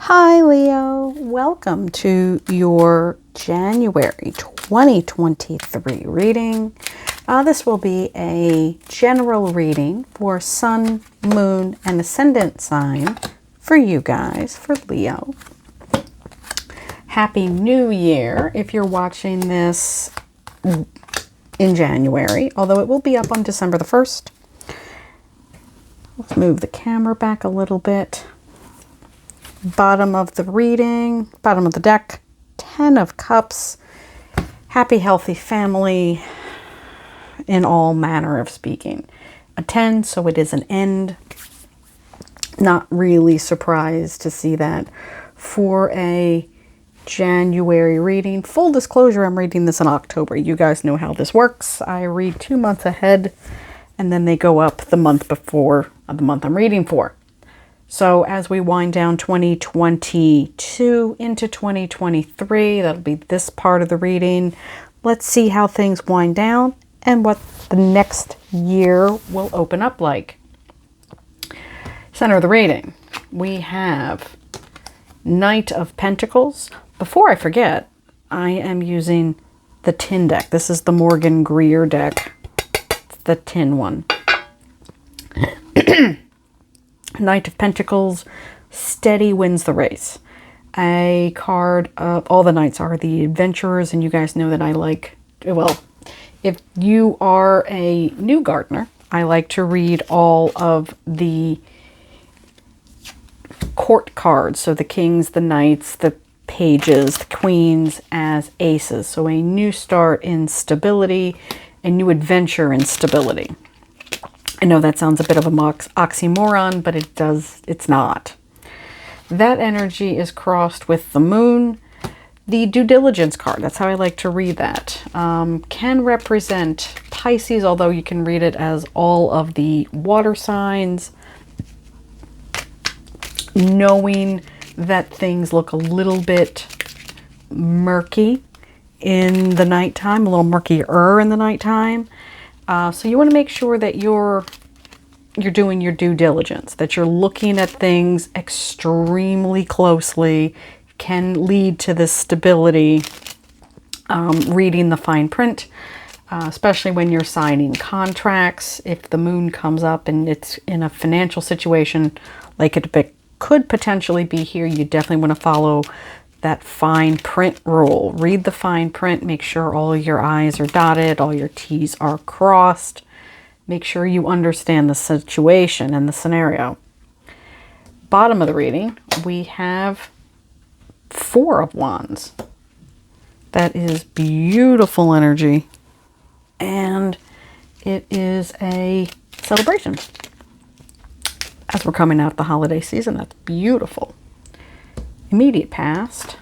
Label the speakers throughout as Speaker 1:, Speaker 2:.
Speaker 1: Hi Leo, welcome to your January 2023 reading. This will be a general reading for Sun, Moon, and Ascendant sign for you guys, for Leo. Happy New Year if you're watching this in January, although it will be up on December the 1st. Let's move the camera back a little bit. Bottom of the reading, bottom of the deck, 10 of Cups, happy, healthy family in all manner of speaking. A 10, so it is an end. Not really surprised to see that for a January reading. Full disclosure, I'm reading this in October. You guys know how this works. I read 2 months ahead, and then they go up the month before the month I'm reading for. So as we wind down 2022 into 2023, that'll be this part of the reading. Let's see how things wind down and what the next year will open up like. Center of the reading, we have Knight of Pentacles. Before I forget, I am using the tin deck. This is the Morgan Greer deck. It's the tin one. Knight of Pentacles, steady wins the race. A card of all the knights are the adventurers, and you guys know that I like, well, if you are a new gardener, I like to read all of the court cards. So the kings, the knights, the pages, the queens as aces. So a new start in stability, a new adventure in stability. I know that sounds a bit of a oxymoron, but it's not. That energy is crossed with the moon. The due diligence card, that's how I like to read that, can represent Pisces, although you can read it as all of the water signs. Knowing that things look a little bit murky in the nighttime, a little murkier in the nighttime. So you want to make sure that you're doing your due diligence, that you're looking at things extremely closely, can lead to this stability, reading the fine print, especially when you're signing contracts. If the moon comes up and it's in a financial situation like it could potentially be here, you definitely want to follow that fine print rule. Read the fine print, make sure all your I's are dotted, all your T's are crossed. Make sure you understand the situation and the scenario. Bottom of the reading, we have 4 of Wands. That is beautiful energy. And it is a celebration. As we're coming out of the holiday season, that's beautiful. Immediate past,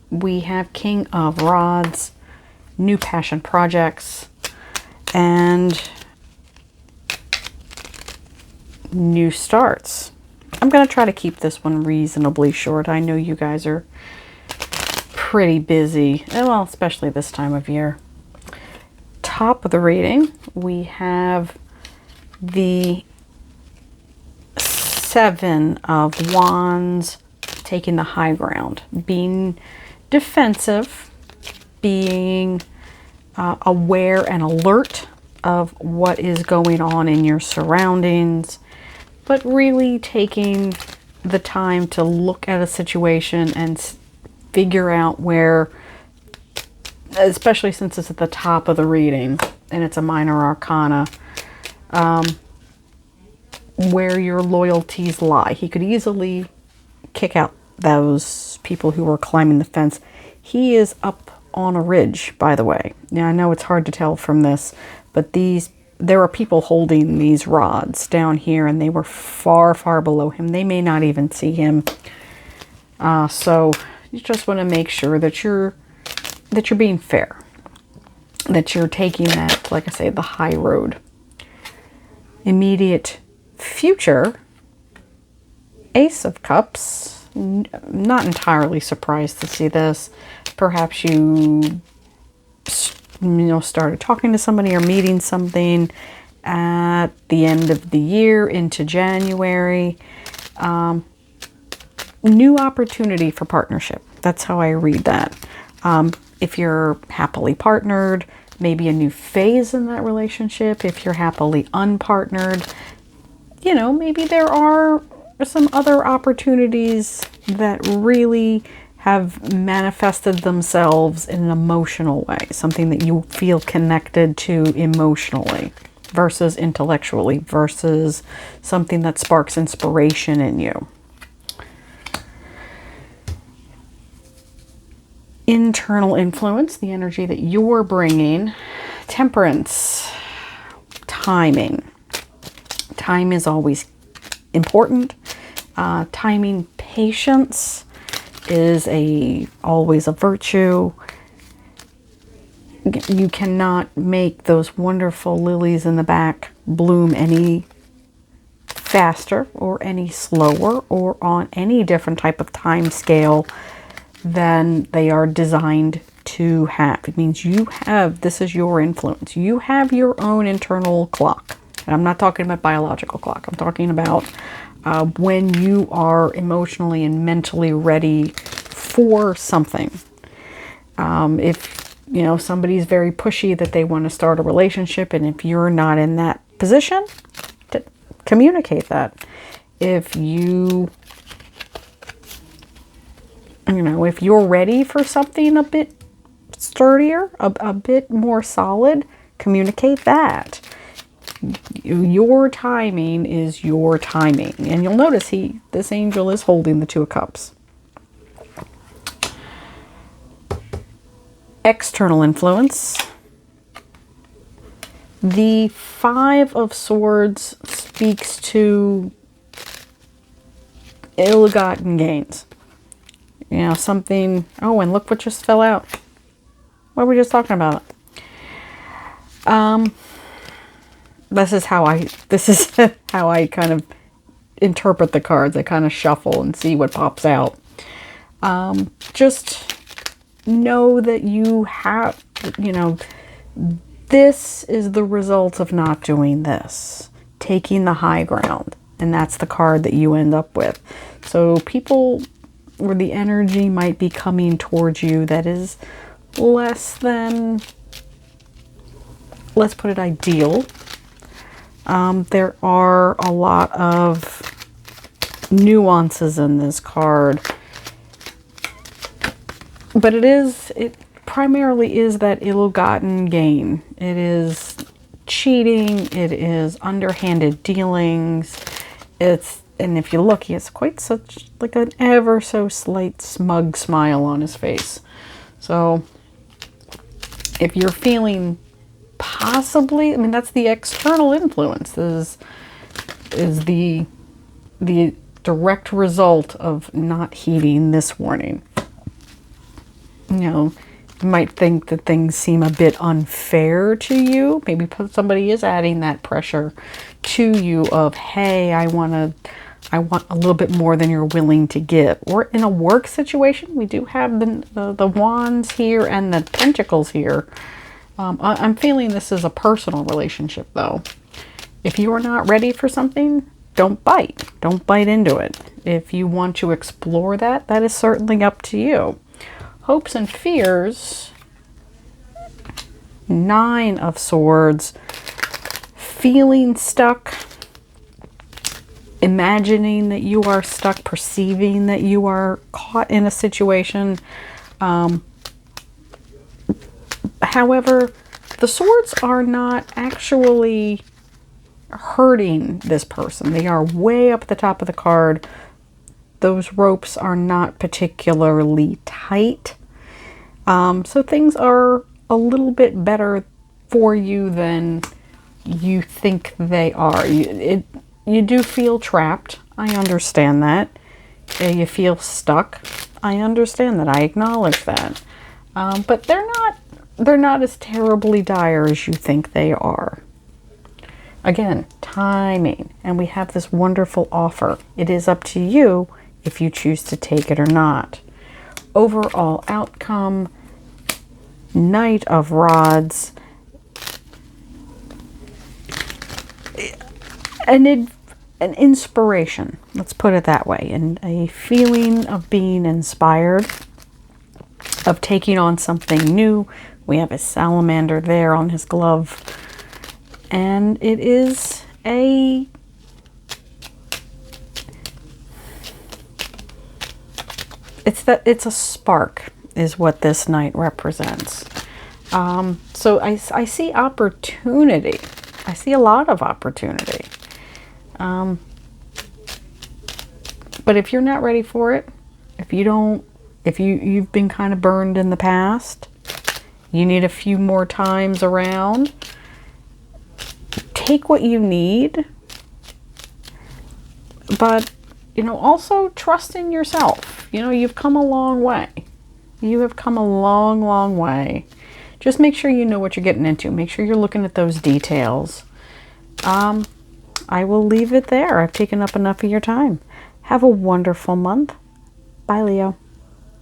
Speaker 1: we have King of Rods, new passion projects, and new starts. I'm going to try to keep this one reasonably short. I know you guys are pretty busy, well, especially this time of year. Top of the reading, we have the 7 of Wands, taking the high ground, being defensive, being aware and alert of what is going on in your surroundings, but really taking the time to look at a situation and figure out where, especially since it's at the top of the reading and it's a minor arcana, where your loyalties lie. He could easily kick out those people who are climbing the fence. He is up on a ridge, by the way. Now, I know it's hard to tell from this, but there are people holding these rods down here, and they were far, far below him. They may not even see him. So you just want to make sure that you're being fair, that you're taking that, like I say, the high road. Immediate future, Ace of Cups. Not entirely surprised to see this. Perhaps you started talking to somebody or meeting something at the end of the year into January. new opportunity for partnership. That's how I read that. If you're happily partnered, maybe a new phase in that relationship. If you're happily unpartnered, you know, maybe there are some other opportunities that really have manifested themselves in an emotional way, something that you feel connected to emotionally versus intellectually, versus something that sparks inspiration in you. Internal influence, the energy that you're bringing. Temperance, timing. Time is always important. Timing, patience is always a virtue. You cannot make those wonderful lilies in the back bloom any faster or any slower or on any different type of time scale than they are designed to have. It means this is your influence. You have your own internal clock. And I'm not talking about biological clock. I'm talking about when you are emotionally and mentally ready for something. If, you know, somebody's very pushy that they want to start a relationship, and if you're not in that position, communicate that. If you know, if you're ready for something a bit sturdier, a bit more solid, communicate that. Your timing is your timing. And you'll notice this angel is holding the Two of Cups. External influence. The Five of Swords speaks to ill-gotten gains. You know, something, oh, and look what just fell out. What were we just talking about? This is how I kind of interpret the cards. I kind of shuffle and see what pops out. Just know that you have, you know, this is the result of not doing this. Taking the high ground. And that's the card that you end up with. So people, or the energy might be coming towards you that is less than, let's put it, ideal. There are a lot of nuances in this card, but it primarily is that ill-gotten gain. It is cheating. It is underhanded dealings. And if you look, he has quite such like an ever so slight smug smile on his face. So if you're feeling possibly, I mean, that's the external influence, is the direct result of not heeding this warning. You know, you might think that things seem a bit unfair to you. Maybe somebody is adding that pressure to you of, hey, I want a little bit more than you're willing to give. Or in a work situation, we do have the wands here and the pentacles here. I'm feeling this is a personal relationship, though. If you are not ready for something, don't bite. Don't bite into it. If you want to explore that, that is certainly up to you. Hopes and fears. 9 of Swords. Feeling stuck. Imagining that you are stuck. Perceiving that you are caught in a situation. However, the swords are not actually hurting this person. They are way up at the top of the card. Those ropes are not particularly tight. So things are a little bit better for you than you think they are. You do feel trapped. I understand that. You feel stuck. I understand that. I acknowledge that. But they're not as terribly dire as you think they are. Again, timing. And we have this wonderful offer. It is up to you if you choose to take it or not. Overall outcome, Knight of Rods. An an inspiration. Let's put it that way. And a feeling of being inspired, of taking on something new. We have a salamander there on his glove. And it is a... It's a spark is what this Knight represents. So I see opportunity. I see a lot of opportunity. But if you're not ready for it, if you've been kind of burned in the past, you need a few more times around, take what you need, but, also trust in yourself. You've come a long way. You have come a long, long way. Just make sure you know what you're getting into. Make sure you're looking at those details. I will leave it there. I've taken up enough of your time. Have a wonderful month. Bye, Leo.